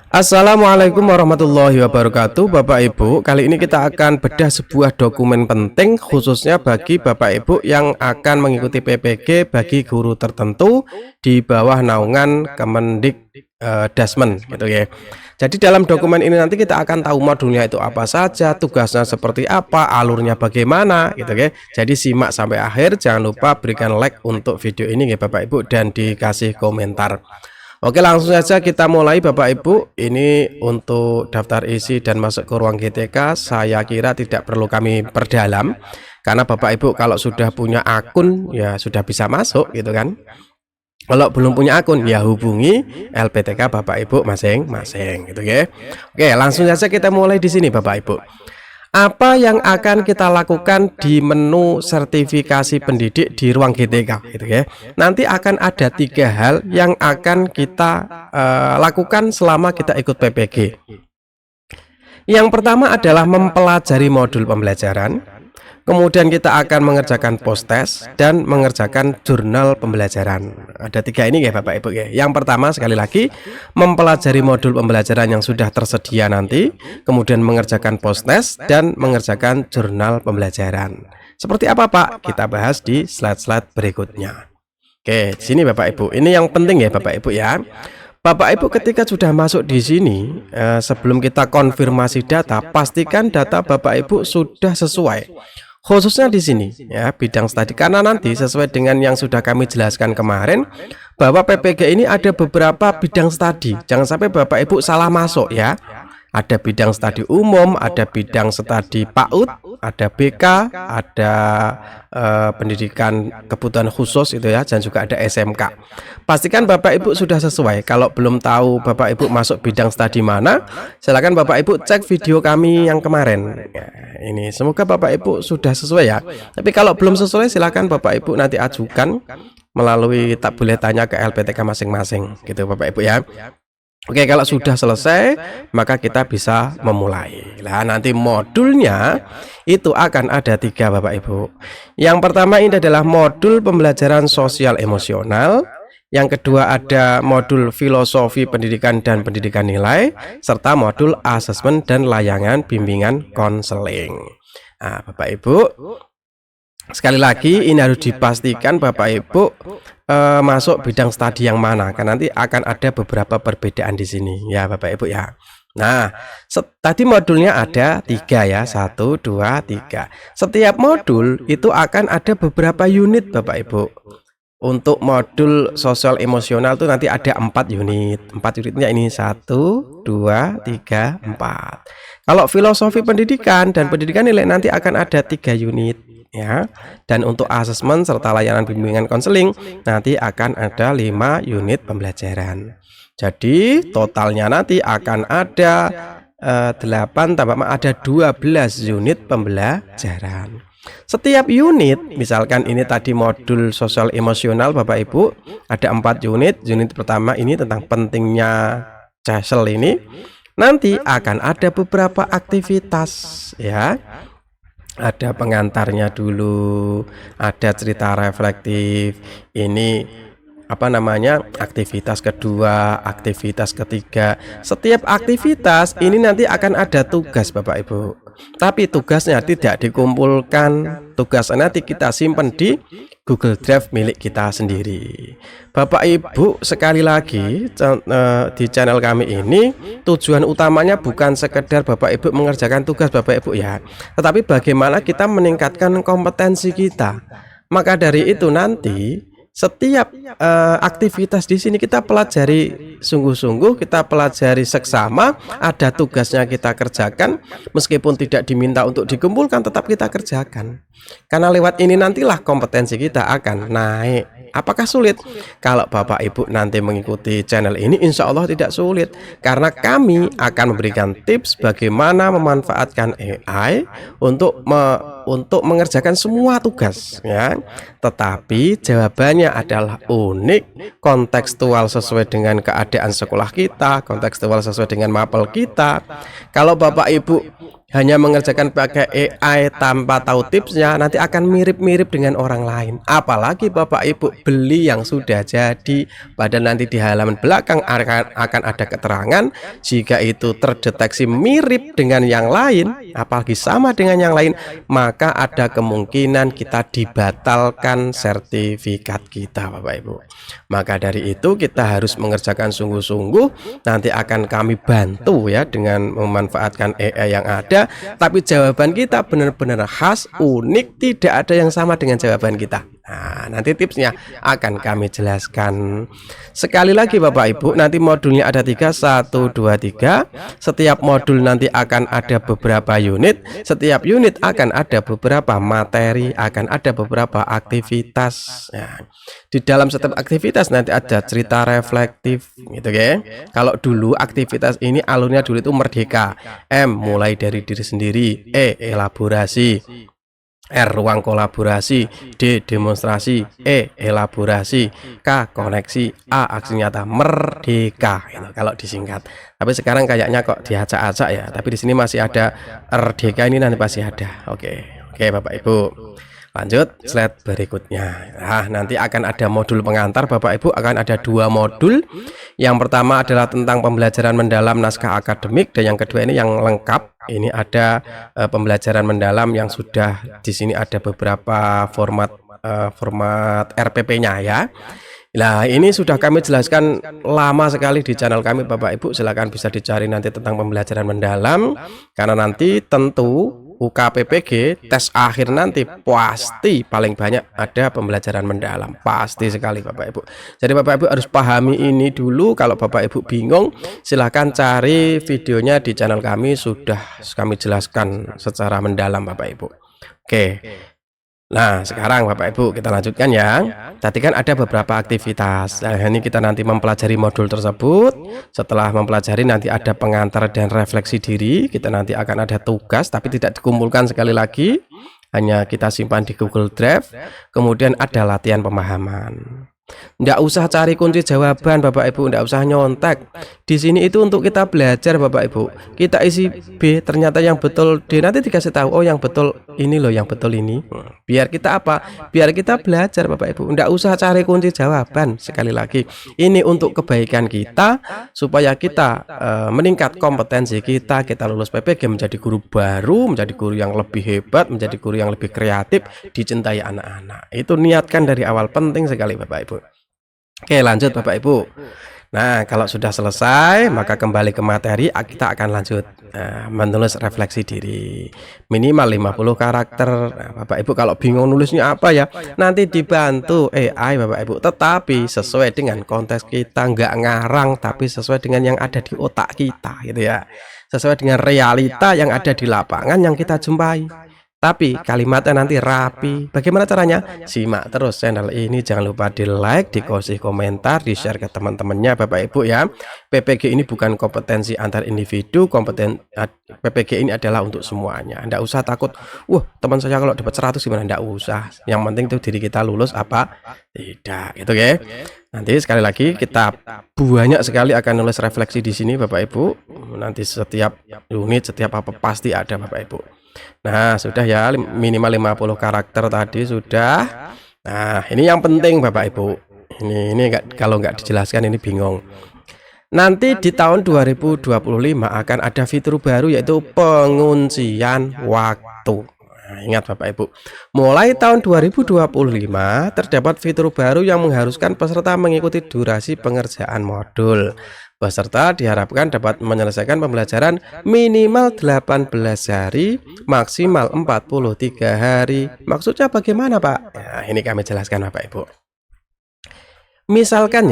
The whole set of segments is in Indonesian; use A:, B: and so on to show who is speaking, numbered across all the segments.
A: Assalamualaikum warahmatullahi wabarakatuh. Bapak Ibu, kali ini kita akan bedah sebuah dokumen penting khususnya bagi Bapak Ibu yang akan mengikuti PPG bagi guru tertentu di bawah naungan Dasmen gitu ya. Jadi dalam dokumen ini nanti kita akan tahu modulnya itu apa saja, tugasnya seperti apa, alurnya bagaimana gitu ya. Jadi simak sampai akhir, jangan lupa berikan like untuk video ini ya Bapak Ibu dan dikasih komentar. Oke, langsung saja kita mulai Bapak Ibu. Ini untuk daftar isi dan masuk ke ruang GTK saya kira tidak perlu kami perdalam, karena Bapak Ibu kalau sudah punya akun ya sudah bisa masuk gitu kan. Kalau belum punya akun ya hubungi LPTK Bapak Ibu masing-masing gitu ya. Oke, langsung saja kita mulai di sini Bapak Ibu. Apa yang akan kita lakukan di menu sertifikasi pendidik di ruang GTK gitu ya. Nanti akan ada 3 hal yang akan kita lakukan selama kita ikut PPG. Yang pertama adalah mempelajari modul pembelajaran. Kemudian kita akan mengerjakan post test dan mengerjakan jurnal pembelajaran. Ada 3 ini ya Bapak Ibu ya. Yang pertama sekali lagi mempelajari modul pembelajaran yang sudah tersedia nanti, kemudian mengerjakan post test dan mengerjakan jurnal pembelajaran. Seperti apa Pak? Kita bahas di slide-slide berikutnya. Oke, di sini Bapak Ibu. Ini yang penting ya Bapak Ibu ya. Bapak Ibu ketika sudah masuk di sini, sebelum kita konfirmasi data, pastikan data Bapak Ibu sudah sesuai. Khususnya di sini ya bidang studi, karena nanti sesuai dengan yang sudah kami jelaskan kemarin bahwa PPG ini ada beberapa bidang studi. Jangan sampai Bapak Ibu salah masuk ya. Ada bidang studi umum, ada bidang studi PAUD, ada BK, ada pendidikan kebutuhan khusus itu ya, dan juga ada SMK. Pastikan Bapak Ibu sudah sesuai. Kalau belum tahu Bapak Ibu masuk bidang studi mana, silakan Bapak Ibu cek video kami yang kemarin ya, ini semoga Bapak Ibu sudah sesuai ya. Tapi kalau belum sesuai silakan Bapak Ibu nanti ajukan melalui tak boleh tanya ke LPTK masing-masing gitu Bapak Ibu ya. Oke, kalau sudah selesai maka kita bisa memulai. Nah, nanti modulnya itu akan ada 3 Bapak Ibu. Yang pertama ini adalah modul pembelajaran sosial emosional. Yang kedua ada modul filosofi pendidikan dan pendidikan nilai, serta modul asesmen dan layanan bimbingan konseling. Nah, Bapak Ibu, sekali lagi ini harus dipastikan Bapak Ibu masuk bidang studi yang mana, karena nanti akan ada beberapa perbedaan di sini ya Bapak Ibu ya. Nah, tadi modulnya ada 3 ya, 1, 2, 3. Setiap modul itu akan ada beberapa unit Bapak Ibu. Untuk modul sosial emosional itu nanti ada 4 unit. 4 unitnya ini 1, 2, 3, 4. Kalau filosofi pendidikan dan pendidikan nilai nanti akan ada 3 unit ya. Dan untuk asesmen serta layanan bimbingan konseling nanti akan ada 5 unit pembelajaran. Jadi totalnya nanti akan ada 8 tambah ada 12 unit pembelajaran. Setiap unit, misalkan ini tadi modul sosial emosional Bapak Ibu, ada 4 unit. Unit pertama ini tentang pentingnya CESEL ini. Nanti akan ada beberapa aktivitas ya. Ada pengantarnya dulu, ada cerita reflektif. Ini apa namanya? Aktivitas kedua, aktivitas ketiga. Setiap aktivitas ini nanti akan ada tugas Bapak Ibu. Tapi tugasnya tidak dikumpulkan, tugasnya nanti kita simpan di Google Drive milik kita sendiri. Bapak Ibu sekali lagi di channel kami ini tujuan utamanya bukan sekedar Bapak Ibu mengerjakan tugas Bapak Ibu ya, tetapi bagaimana kita meningkatkan kompetensi kita. Maka dari itu nanti setiap aktivitas di sini kita pelajari sungguh-sungguh, kita pelajari seksama, ada tugasnya kita kerjakan, meskipun tidak diminta untuk dikumpulkan tetap kita kerjakan. Karena lewat ini nantilah kompetensi kita akan naik. Apakah sulit? Kalau Bapak Ibu nanti mengikuti channel ini insya Allah tidak sulit, karena kami akan memberikan tips bagaimana memanfaatkan AI untuk mengerjakan semua tugas ya. Tetapi jawabannya adalah unik, kontekstual sesuai dengan keadaan sekolah kita, kontekstual sesuai dengan mapel kita. Kalau Bapak Ibu hanya mengerjakan pakai AI tanpa tahu tipsnya, nanti akan mirip-mirip dengan orang lain. Apalagi Bapak Ibu beli yang sudah jadi, padahal nanti di halaman belakang akan ada keterangan jika itu terdeteksi mirip dengan yang lain, apalagi sama dengan yang lain, maka ada kemungkinan kita dibatalkan sertifikat kita, Bapak Ibu. Maka dari itu kita harus mengerjakan sungguh-sungguh. Nanti akan kami bantu ya dengan memanfaatkan AI yang ada, tapi jawaban kita benar-benar khas, unik, tidak ada yang sama dengan jawaban kita. Nah, nanti tipsnya akan kami jelaskan. Sekali lagi Bapak Ibu, nanti modulnya ada 3, 1, 2, 3. Setiap modul nanti akan ada beberapa unit. Setiap unit akan ada beberapa materi, akan ada beberapa aktivitas. Nah, di dalam setiap aktivitas nanti ada cerita reflektif gitu ya. Kalau dulu aktivitas ini alurnya dulu itu merdeka. M, mulai dari diri sendiri. E, elaborasi. R, ruang kolaborasi. D, demonstrasi. E, elaborasi. K, koneksi. A, aksi nyata. Merdeka gitu, kalau disingkat. Tapi sekarang kayaknya kok diacak-acak ya. Tapi di sini masih ada merdeka, ini nanti pasti ada. Oke Bapak Ibu. Lanjut slide berikutnya. Nah, nanti akan ada modul pengantar Bapak Ibu, akan ada 2 modul. Yang pertama adalah tentang pembelajaran mendalam naskah akademik, dan yang kedua ini yang lengkap. Ini ada pembelajaran mendalam yang sudah di sini ada beberapa format RPP-nya ya. Nah, ini sudah kami jelaskan lama sekali di channel kami Bapak Ibu. Silakan bisa dicari nanti tentang pembelajaran mendalam, karena nanti tentu UKPPG tes akhir nanti pasti paling banyak ada pembelajaran mendalam, pasti sekali Bapak Ibu. Jadi Bapak Ibu harus pahami ini dulu. Kalau Bapak Ibu bingung, silahkan cari videonya di channel kami, sudah kami jelaskan secara mendalam Bapak Ibu. Oke. Nah, sekarang Bapak Ibu kita lanjutkan ya. Tadi kan ada beberapa aktivitas. Nah, ini kita nanti mempelajari modul tersebut. Setelah mempelajari nanti ada pengantar dan refleksi diri. Kita nanti akan ada tugas, tapi tidak dikumpulkan sekali lagi. Hanya kita simpan di Google Drive. Kemudian ada latihan pemahaman. Nggak usah cari kunci jawaban Bapak Ibu, nggak usah nyontek. Di sini itu untuk kita belajar Bapak Ibu. Kita isi B, ternyata yang betul D, nanti dikasih tahu, oh yang betul ini loh, yang betul ini. Biar kita apa? Biar kita belajar Bapak Ibu. Nggak usah cari kunci jawaban. Sekali lagi, ini untuk kebaikan kita, supaya kita meningkat kompetensi kita lulus PPG menjadi guru baru, menjadi guru yang lebih hebat, menjadi guru yang lebih kreatif, dicintai anak-anak. Itu niatkan dari awal, penting sekali Bapak Ibu. Oke, lanjut Bapak Ibu. Nah, kalau sudah selesai, maka kembali ke materi, kita akan lanjut menulis refleksi diri. Minimal 50 karakter. Nah, Bapak Ibu kalau bingung nulisnya apa ya, nanti dibantu AI Bapak Ibu. Tetapi sesuai dengan konteks kita, nggak ngarang, tapi sesuai dengan yang ada di otak kita gitu ya. Sesuai dengan realita yang ada di lapangan yang kita jumpai. Tapi kalimatnya nanti rapi. Bagaimana caranya? Simak terus channel ini, jangan lupa di like, dikasih komentar, di share ke teman-temannya Bapak Ibu ya. PPG ini bukan kompetensi antar individu, PPG ini adalah untuk semuanya. Nggak usah takut, wah teman saya kalau dapat 100 gimana? Nggak usah. Yang penting itu diri kita lulus apa tidak, gitu ya. Nanti sekali lagi kita banyak sekali akan nulis refleksi di sini Bapak Ibu. Nanti setiap unit, setiap apa pasti ada Bapak Ibu. Nah, sudah ya, minimal 50 karakter tadi sudah. Nah, ini yang penting Bapak Ibu. Ini kalau nggak dijelaskan ini bingung. Nanti di tahun 2025 akan ada fitur baru, yaitu penguncian waktu. Nah, ingat Bapak Ibu, mulai tahun 2025 terdapat fitur baru yang mengharuskan peserta mengikuti durasi pengerjaan modul. Peserta diharapkan dapat menyelesaikan pembelajaran minimal 18 hari, maksimal 43 hari. Maksudnya bagaimana Pak? Nah, ini kami jelaskan Bapak Ibu. Misalkan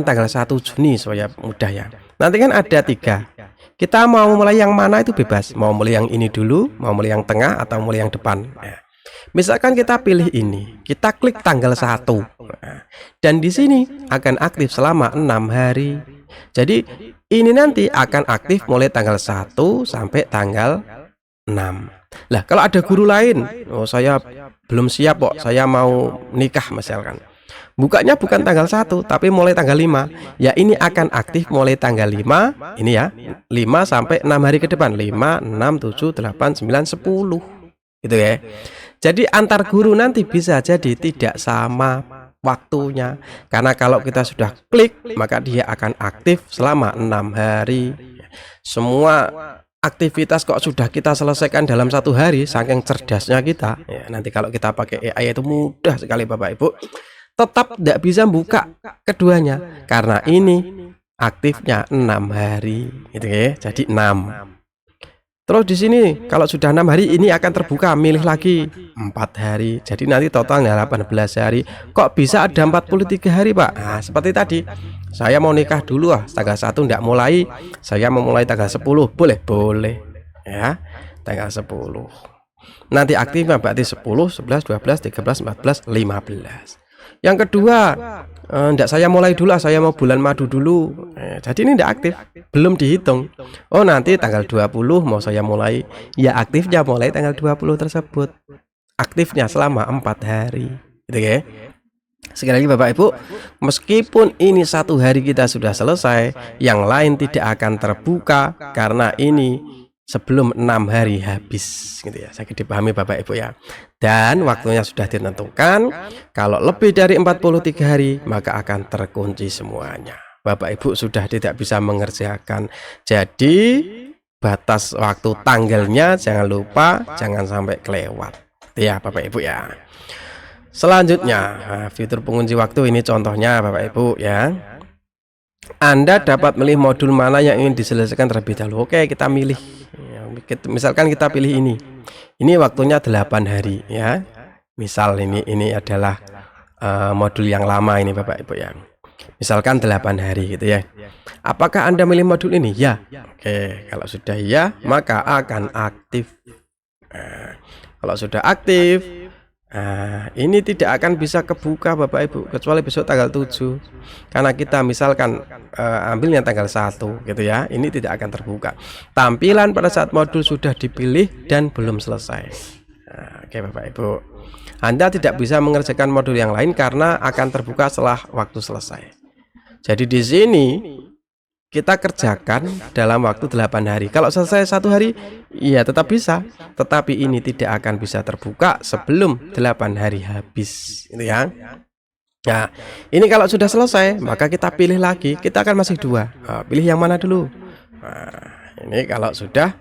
A: tanggal 1 Juni supaya mudah ya. Nanti kan ada 3. Kita mau mulai yang mana itu bebas. Mau mulai yang ini dulu, mau mulai yang tengah, atau mulai yang depan. Nah, misalkan kita pilih ini, kita klik tanggal 1. Nah, dan di sini akan aktif selama 6 hari. Jadi ini nanti akan aktif mulai tanggal 1 sampai tanggal 6. Lah, kalau ada guru lain, oh saya belum siap kok, saya mau nikah misalkan. Bukanya bukan tanggal 1 tapi mulai tanggal 5. Ya ini akan aktif mulai tanggal 5. Ini ya 5 sampai 6 hari ke depan. 5, 6, 7, 8, 9, 10 gitu ya. Jadi antar guru nanti bisa jadi tidak sama waktunya. Karena kalau kita sudah klik maka dia akan aktif selama 6 hari. Semua aktivitas kok sudah kita selesaikan dalam 1 hari, saking cerdasnya kita ya. Nanti kalau kita pakai AI itu mudah sekali Bapak Ibu. Tetap tidak bisa buka keduanya karena ini aktifnya 6 hari gitu ya. Jadi 6. Terus di sini kalau sudah 6 hari ini akan terbuka, milih lagi 4 hari. Jadi nanti totalnya 18 hari. Kok bisa ada 43 hari, Pak? Nah, seperti tadi. Saya mau nikah dulu tanggal 1 tidak mulai. Saya memulai tanggal 10. Boleh? Boleh. Ya. Tanggal 10. Nanti aktifnya berarti 10, 11, 12, 13, 14, 15. Yang kedua, enggak, saya mulai dulu, saya mau bulan madu dulu. Jadi ini enggak aktif, belum dihitung. Oh nanti tanggal 20 mau saya mulai. Ya aktifnya mulai tanggal 20 tersebut. Aktifnya selama 4 hari gitu ya. Sekali lagi Bapak Ibu, meskipun ini 1 hari kita sudah selesai, yang lain tidak akan terbuka karena ini sebelum 6 hari habis gitu ya. Saya dipahami Bapak Ibu ya. Dan waktunya sudah ditentukan. Kalau lebih dari 43 hari maka akan terkunci semuanya. Bapak Ibu sudah tidak bisa mengerjakan. Jadi batas waktu tanggalnya jangan lupa, jangan sampai kelewat ya Bapak Ibu ya. Selanjutnya fitur pengunci waktu, ini contohnya Bapak Ibu ya. Anda dapat milih modul mana yang ingin diselesaikan terlebih dahulu. Oke, kita milih. Misalkan kita pilih ini. Ini waktunya 8 hari ya. Misal ini adalah modul yang lama ini Bapak Ibu ya. Misalkan 8 hari gitu ya. Apakah Anda milih modul ini? Ya. Oke, kalau sudah ya, maka akan aktif. Kalau sudah aktif, ini tidak akan bisa kebuka Bapak Ibu kecuali besok tanggal 7. Karena kita misalkan ambilnya tanggal 1 gitu ya. Ini tidak akan terbuka. Tampilan pada saat modul sudah dipilih dan belum selesai. Oke Bapak Ibu. Anda tidak bisa mengerjakan modul yang lain karena akan terbuka setelah waktu selesai. Jadi di sini kita kerjakan dalam waktu 8 hari. Kalau selesai 1 hari, ya tetap bisa. Tetapi ini tidak akan bisa terbuka sebelum 8 hari habis. Gitu ya. Nah, ini kalau sudah selesai, maka kita pilih lagi. Kita akan masih 2. Pilih yang mana dulu? Nah, ini kalau sudah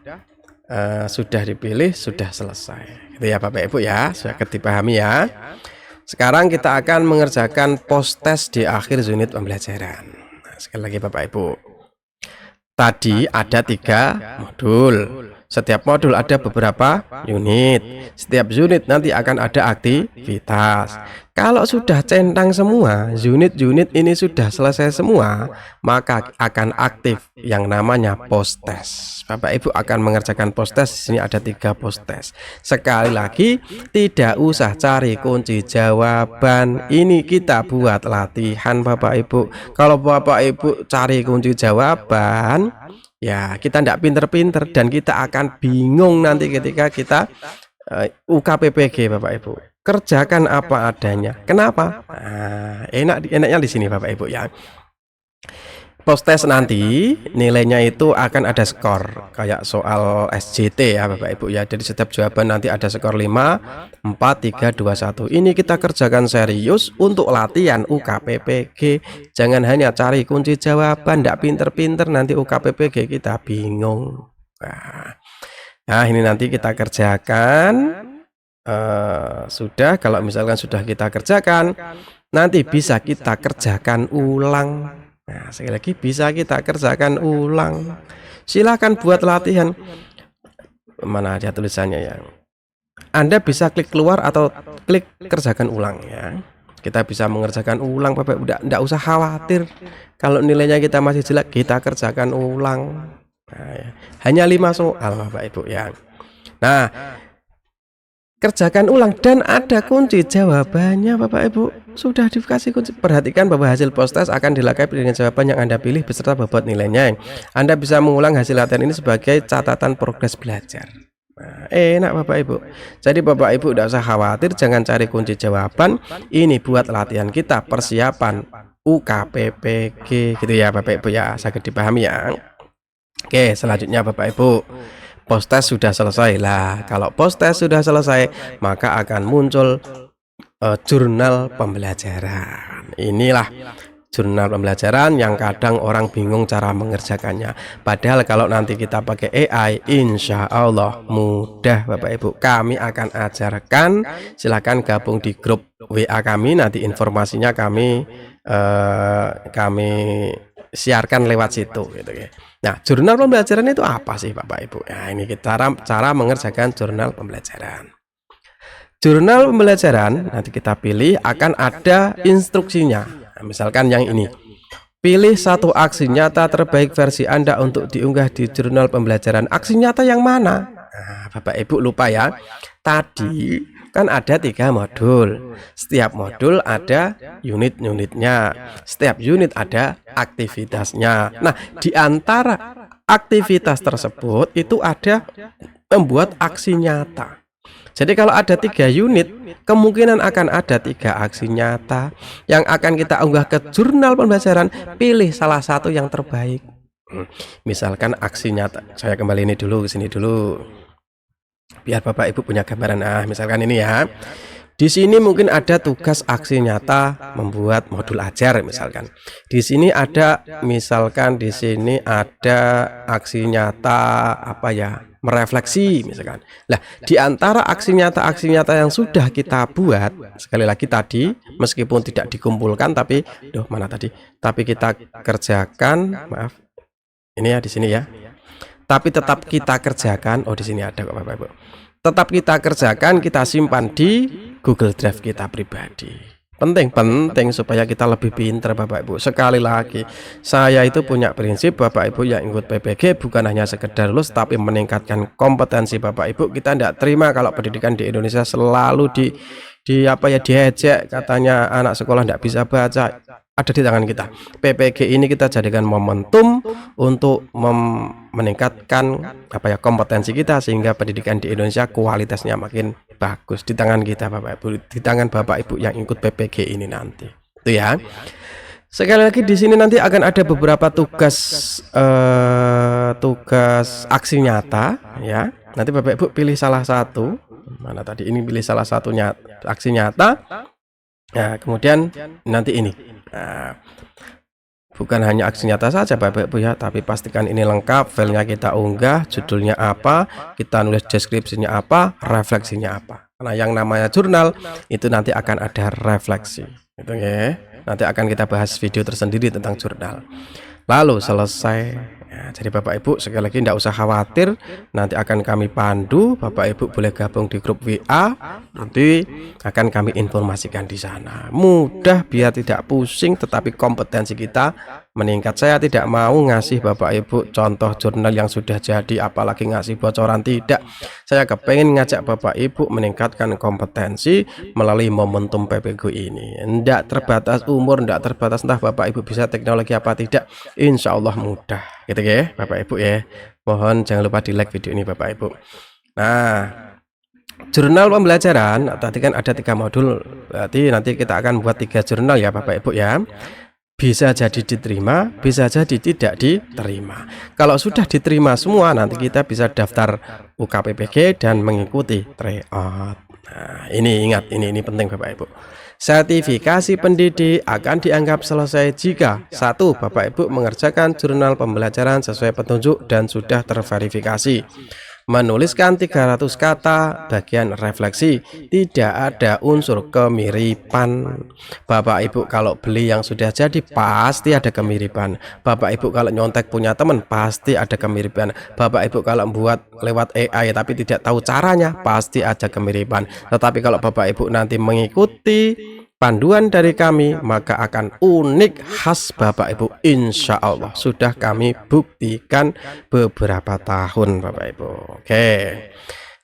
A: dipilih, sudah selesai. Gitu ya Bapak Ibu ya. Sudah dipahami ya. Sekarang kita akan mengerjakan post test di akhir unit pembelajaran. Nah, sekali lagi Bapak Ibu. Tadi ada 3 modul. Setiap modul ada beberapa unit. Setiap unit nanti akan ada aktivitas. Kalau sudah centang semua, unit-unit ini sudah selesai semua, maka akan aktif yang namanya post test. Bapak Ibu akan mengerjakan post test. Di sini ada 3 post test. Sekali lagi, tidak usah cari kunci jawaban. Ini kita buat latihan Bapak Ibu. Kalau Bapak Ibu cari kunci jawaban, ya kita tidak pinter-pinter dan kita akan bingung nanti ketika kita UKPPG Bapak Ibu. Kerjakan apa adanya. Kenapa? Nah, enaknya di sini Bapak Ibu ya. Post test nanti nilainya itu akan ada skor kayak soal SJT ya Bapak Ibu ya. Jadi setiap jawaban nanti ada skor 5, 4, 3, 2, 1. Ini kita kerjakan serius untuk latihan UKPPG. Jangan hanya cari kunci jawaban, tidak pinter-pinter nanti UKPPG kita bingung. Nah, ini nanti kita kerjakan. Sudah, kalau misalkan sudah kita kerjakan, nanti bisa kita kerjakan ulang. Nah, sekali lagi bisa kita kerjakan ulang. Silahkan buat latihan. Mana ada tulisannya ya? Anda bisa klik keluar atau klik kerjakan ulang ya. Kita bisa mengerjakan ulang Bapak. Udah usah khawatir. Kalau nilainya kita masih jelek, kita kerjakan ulang. Nah, ya. Hanya 5 soal Bapak Ibu ya. Nah, kerjakan ulang dan ada kunci jawabannya Bapak Ibu. Sudah dikasih kunci. Perhatikan bahwa hasil post test akan dilengkapi dengan jawaban yang Anda pilih beserta bobot nilainya. Anda bisa mengulang hasil latihan ini sebagai catatan progres belajar. Nah, enak Bapak Ibu. Jadi Bapak Ibu tidak usah khawatir, jangan cari kunci jawaban. Ini buat latihan kita, persiapan UKPPG gitu ya Bapak Ibu ya. Sangat dipahami ya. Oke, selanjutnya Bapak Ibu, post test sudah selesai lah. Kalau post test sudah selesai, maka akan muncul jurnal pembelajaran. Inilah jurnal pembelajaran yang kadang orang bingung cara mengerjakannya. Padahal kalau nanti kita pakai AI, insya Allah mudah Bapak Ibu. Kami akan ajarkan. Silahkan gabung di grup WA kami. Nanti informasinya kami siarkan lewat situ gitu ya. Nah, jurnal pembelajaran itu apa sih Bapak Ibu? Nah, ini cara mengerjakan jurnal pembelajaran. Jurnal pembelajaran nanti kita pilih, akan ada instruksinya. Nah, misalkan yang ini, pilih satu aksi nyata terbaik versi Anda untuk diunggah di jurnal pembelajaran. Aksi nyata yang mana? Nah, Bapak Ibu lupa ya, tadi kan ada 3 modul. Setiap modul ada unit-unitnya, setiap unit ada aktivitasnya. Nah, di antara aktivitas tersebut itu ada membuat aksi nyata. Jadi kalau ada 3 unit, kemungkinan akan ada 3 aksi nyata yang akan kita unggah ke jurnal pembelajaran. Pilih salah satu yang terbaik. Misalkan aksi nyata, saya kembali ini dulu, ke sini dulu, biar Bapak Ibu punya gambaran. Nah, misalkan ini ya. Di sini mungkin ada tugas aksi nyata membuat modul ajar misalkan. Di sini ada misalkan di sini ada aksi nyata apa ya? Merefleksi misalkan. Nah, di antara aksi nyata yang sudah kita buat, sekali lagi tadi meskipun tidak dikumpulkan tapi mana tadi? Tapi kita kerjakan, maaf. Ini ya di sini ya. Tapi tetap kita kerjakan. Oh, di sini ada kok Bapak Ibu. Tetap kita kerjakan, kita simpan di Google Drive kita pribadi. Penting supaya kita lebih pintar Bapak Ibu. Sekali lagi, saya itu punya prinsip Bapak Ibu yang ikut PPG bukan hanya sekedar lulus, tapi meningkatkan kompetensi Bapak Ibu. Kita tidak terima kalau pendidikan di Indonesia selalu diejek, katanya anak sekolah tidak bisa baca. Ada di tangan kita. PPG ini kita jadikan momentum untuk meningkatkan kompetensi kita sehingga pendidikan di Indonesia kualitasnya makin bagus. Di tangan kita Bapak Ibu, di tangan Bapak Ibu yang ikut PPG ini nanti. Itu ya. Sekali lagi di sini nanti akan ada beberapa tugas aksi nyata ya. Nanti Bapak Ibu pilih salah satu. Mana tadi ini pilih salah satunya aksi nyata. Nah, kemudian nanti ini. Nah, bukan hanya aksi nyata saja Bapak Ibu ya, tapi pastikan ini lengkap, filenya kita unggah, judulnya apa, kita nulis deskripsinya apa, refleksinya apa. Nah, yang namanya jurnal itu nanti akan ada refleksi. Gitu ya. Nanti akan kita bahas video tersendiri tentang jurnal. Lalu selesai. Ya, jadi Bapak Ibu sekali lagi tidak usah khawatir, nanti akan kami pandu. Bapak Ibu boleh gabung di grup WA, nanti akan kami informasikan di sana. Mudah biar tidak pusing, tetapi kompetensi kita meningkat. Saya tidak mau ngasih Bapak Ibu contoh jurnal yang sudah jadi, apalagi ngasih bocoran, tidak. Saya kepengen ngajak Bapak Ibu meningkatkan kompetensi melalui momentum PPG ini. Tidak terbatas umur, tidak terbatas entah Bapak Ibu bisa teknologi apa tidak, insya Allah mudah. Gitu ya Bapak Ibu ya. Mohon jangan lupa di like video ini Bapak Ibu. Nah, jurnal pembelajaran tadi kan ada 3 modul, berarti nanti kita akan buat 3 jurnal ya Bapak Ibu ya. Bisa jadi diterima, bisa jadi tidak diterima. Kalau sudah diterima semua, nanti kita bisa daftar UKPPG dan mengikuti tryout. Nah, ini ingat, ini penting Bapak Ibu. Sertifikasi pendidik akan dianggap selesai jika 1. Bapak Ibu mengerjakan jurnal pembelajaran sesuai petunjuk dan sudah terverifikasi. Menuliskan 300 kata bagian refleksi, tidak ada unsur kemiripan. Bapak Ibu kalau beli yang sudah jadi pasti ada kemiripan. Bapak Ibu kalau nyontek punya teman pasti ada kemiripan. Bapak Ibu kalau buat lewat AI tapi tidak tahu caranya pasti ada kemiripan. Tetapi kalau Bapak Ibu nanti mengikuti panduan dari kami, maka akan unik khas Bapak Ibu. Insya Allah sudah kami buktikan beberapa tahun Bapak Ibu. Oke.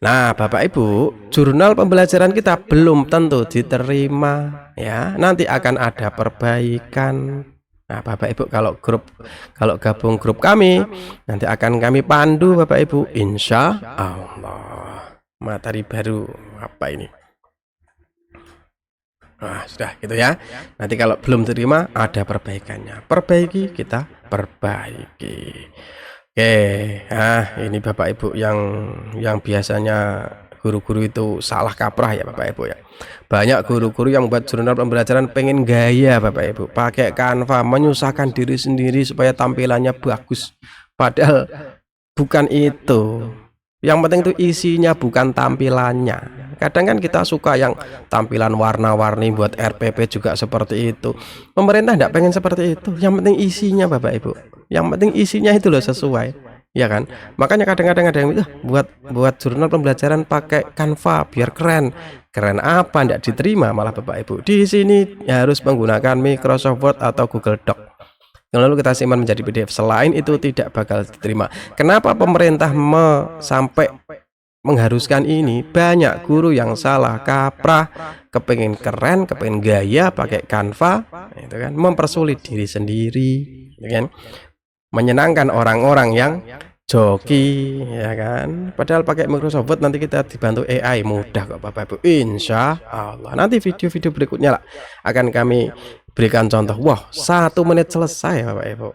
A: Nah Bapak Ibu, jurnal pembelajaran kita belum tentu diterima ya. Nanti akan ada perbaikan. Nah Bapak Ibu kalau gabung grup kami, nanti akan kami pandu Bapak Ibu, insya Allah. materi baru apa ini. Nah, sudah gitu ya. Nanti kalau belum terima ada perbaikannya. Perbaiki, kita perbaiki. Oke, ini Bapak Ibu yang biasanya guru-guru itu salah kaprah ya Bapak Ibu ya. Banyak guru-guru yang buat jurnal pembelajaran pengen gaya Bapak Ibu, pakai Canva, menyusahkan diri sendiri supaya tampilannya bagus. Padahal bukan itu. Yang penting itu isinya, bukan tampilannya. Kadang kan kita suka yang tampilan warna-warni, buat RPP juga seperti itu. Pemerintah tidak pengen seperti itu. Yang penting isinya Bapak Ibu. Yang penting isinya itu loh sesuai, ya kan? Makanya kadang-kadang ada yang buat jurnal pembelajaran pakai Canva biar keren. Keren apa? Tidak diterima malah Bapak Ibu. Di sini harus menggunakan Microsoft Word atau Google Doc. Lalu kita simpan menjadi PDF. Selain itu tidak bakal diterima. Kenapa pemerintah sampai mengharuskan ini? Banyak guru yang salah kaprah, kepengen keren, kepengen gaya pakai Canva, itu kan mempersulit diri sendiri, ya kan? Menyenangkan orang-orang yang joki, ya kan? Padahal pakai Microsoft Word nanti kita dibantu AI, mudah kok Bapak Ibu. Insya Allah. Nanti video-video berikutnya lah akan kami berikan contoh. Wah, 1 menit selesai Bapak Ibu.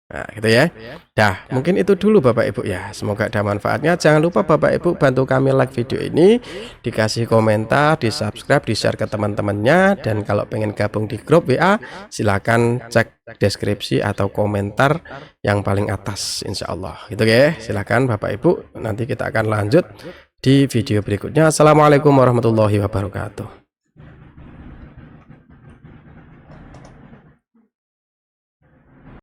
A: Nah, gitu ya. Dah, mungkin itu dulu Bapak Ibu ya. Semoga ada manfaatnya. Jangan lupa Bapak Ibu bantu kami like video ini, dikasih komentar, di-subscribe, di-share ke teman-temannya, dan kalau pengen gabung di grup WA, silakan cek deskripsi atau komentar yang paling atas insya Allah. Gitu ya. Silakan Bapak Ibu, nanti kita akan lanjut di video berikutnya. Assalamualaikum warahmatullahi wabarakatuh.